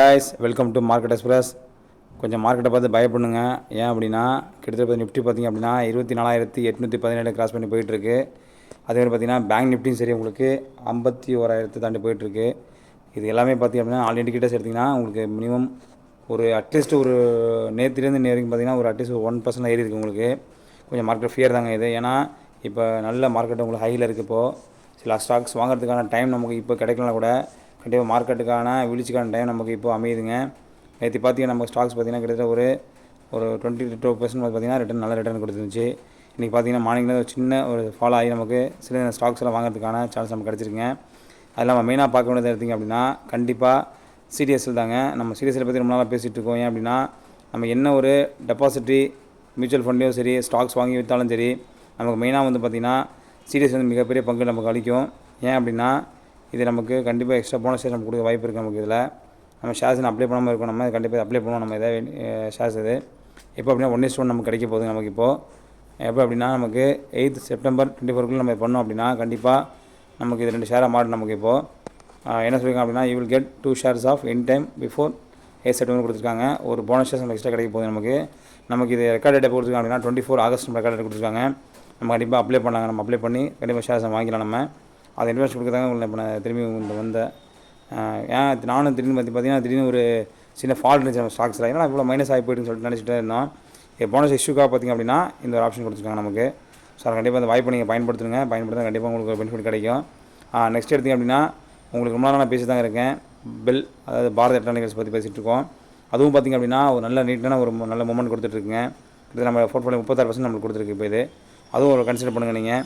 guys, welcome to market express. கொஞ்சம் மார்க்கெட்டை பார்த்து பயப்படுங்க. ஏன் அப்படின்னா கிட்டத்தட்ட நிஃப்டி பார்த்திங்க அப்படின்னா 24,817 கிராஸ் பண்ணி போயிட்டுருக்கு. அதேமாதிரி பார்த்திங்கன்னா பேங்க் நிஃப்டியும் சரி உங்களுக்கு 51,000 தாண்டி போயிட்டுருக்கு. இது எல்லாமே பார்த்திங்க அப்படின்னா ஆல் இண்டிகேட்டர்ஸ் எடுத்திங்கன்னா உங்களுக்கு மினிமம் ஒரு அட்லீஸ்ட் ஒரு நேற்றுலேருந்து வரைக்கும் பார்த்திங்கன்னா ஒரு அட்லீஸ்ட் 1% ஏறி இருக்குது. உங்களுக்கு கொஞ்சம் மார்க்கெட் ஃபியர் தாங்க இது. ஏன்னா இப்போ நல்ல மார்க்கெட் உங்களுக்கு ஹையில் இருக்குது. இப்போது சில ஸ்டாக்ஸ் வாங்குறதுக்கான டைம் நமக்கு இப்போ கிடைக்கலாம் கூட. கண்டிப்பாக மார்க்கெட்டுக்கான வீழ்ச்சிக்கான டைம் நமக்கு இப்போ அமையுதுங்க. நேற்று பார்த்தீங்கன்னா நம்ம ஸ்டாக்ஸ் பார்த்திங்கன்னா கிட்டத்தட்ட ஒரு 22% பார்த்திங்கன்னா நல்ல ரிட்டர்ன் கொடுத்துருந்துச்சு. இன்றைக்கி பார்த்திங்கன்னா மார்னிங்கில் ஒரு சின்ன ஒரு ஃபாலோ ஆகி நமக்கு சில ஸ்டாக்ஸ் எல்லாம் வாங்குறதுக்கான சான்ஸ் நமக்கு கிடச்சிருக்குங்க. அது இல்லாமல் மெயினாக பார்க்க வேண்டியது எடுத்திங்க அப்படின்னா கண்டிப்பாக சிடிஎஸ்எல் தாங்க. நம்ம சிடிஎஸ்எல் பற்றி ரொம்ப நாளாக பேசிகிட்டு இருக்கோம். ஏன் அப்படின்னா நம்ம என்ன ஒரு டெபாசிட்ரி மியூச்சுவல் ஃபண்டையும் சரி ஸ்டாக்ஸ் வாங்கி விற்றாலும் சரி நமக்கு மெயினாக வந்து பார்த்திங்கன்னா சிடிஎஸ் வந்து மிகப்பெரிய பங்கு நமக்கு அளிக்கும். ஏன் அப்படின்னா இது நமக்கு கண்டிப்பாக எக்ஸ்ட்ரா போனஸ் ஷேர் நமக்கு கொடுக்க வாய்ப்பு இருக்குது. நமக்கு இதில் நம்ம ஷேர்ஸ் அப்ளை பண்ணாமல் இருக்கோம். நம்ம கண்டிப்பாக அப்ளை பண்ணுவோம். நம்ம எதாவது ஷேர்ஸ் இது எப்போ அப்படின்னா 1:1 நமக்கு கிடைக்க போகுது. நமக்கு இப்போது எப்போ அப்படின்னா நமக்கு 8th September 2024 நம்ம பண்ணோம் அப்படின்னா கண்டிப்பாக நமக்கு இது 2 ஷேராக மாறும். நமக்கு இப்போது என்ன சொல்லியிருக்காங்க அப்படின்னா you will get 2 shares of in time before 8th September கொடுத்துருக்காங்க. ஒரு போனஸ் ஷேர்ஸ் நமக்கு எக்ஸ்ட்ரா கிடைக்க போகுது. நமக்கு இது ரெக்கார்ட் டேட் கொடுத்துருக்காங்க அப்படின்னா 24 August ரெக்கார்ட் டேட் கொடுத்துருக்காங்க. நம்ம கண்டிப்பாக அப்ளை பண்ணாங்க. நம்ம அப்ளை பண்ணி கண்டிப்பாக ஷேர்ஸை வாங்கிக்கலாம். நம்ம அதை இன்வெஸ்ட் கொடுக்குறதாங்க உங்களுக்கு இப்போ நான் திரும்பி வந்தேன். ஏன் நானும் திடீர்னு பார்த்தீங்கன்னா திடீர்னு ஒரு சின்ன ஃபால்ட் இருந்துச்சு நம்ம ஸ்டாக்ஸில். ஏன்னா இவ்வளோ மைனஸ் ஆகி போய்ட்டுன்னு சொல்லிட்டு நினச்சிட்டே இருந்தோம். போனஸ் இஷ்யூக்காக பார்த்திங்க அப்படின்னா இந்த ஒரு ஆப்ஷன் கொடுத்துருக்காங்க நமக்கு. ஸோ அதை கண்டிப்பாக அந்த வாய்ப்பை நீங்கள் பயன்படுத்துங்க கண்டிப்பாக உங்களுக்கு ஒரு பெனிஃபிட் கிடைக்கும். நெக்ஸ்ட் எடுத்திங்க அப்படின்னா உங்களுக்கு ரொம்ப நாள் நான் பேசி தாங்க இருக்கேன். பெல் அதாவது பாரத் எலக்ட்ரானிக்ஸ் பற்றி பேசிகிட்டு இருக்கோம். அதுவும் பார்த்திங்க அப்படின்னா ஒரு நல்ல நீட்டான ஒரு நல்ல மூமெண்ட் கொடுத்துட்ருக்குங்க. இது நம்ம போர்ட்ஃபோலியோ 36% நம்மளுக்கு கொடுத்துருக்கு. இப்போ இது அதுவும் ஒரு கன்சிடர் பண்ணுங்கள் நீங்கள்.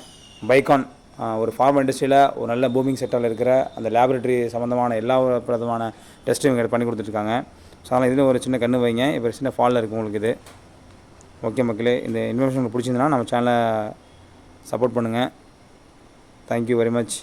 பைக்கான் ஒரு ஃபார்மா இண்டஸ்ட்ரியில் ஒரு நல்ல பூமிங் செக்டரில் இருக்கிற அந்த லேபரேட்டரி சம்மந்தமான எல்லா விதமான டெஸ்ட்டும் இங்கே பண்ணி கொடுத்துட்ருக்காங்க. ஸோ அதனால் இதில் ஒரு சின்ன கன்று வைங்க. இப்போ சின்ன ஃபாலில் இருக்குது உங்களுக்கு இது. ஓகே மக்களே, இந்த இன்ஃபர்மேஷன் உங்களுக்கு பிடிச்சிருந்ததுன்னா நம்ம சேனலை சப்போர்ட் பண்ணுங்கள். Thank you very much.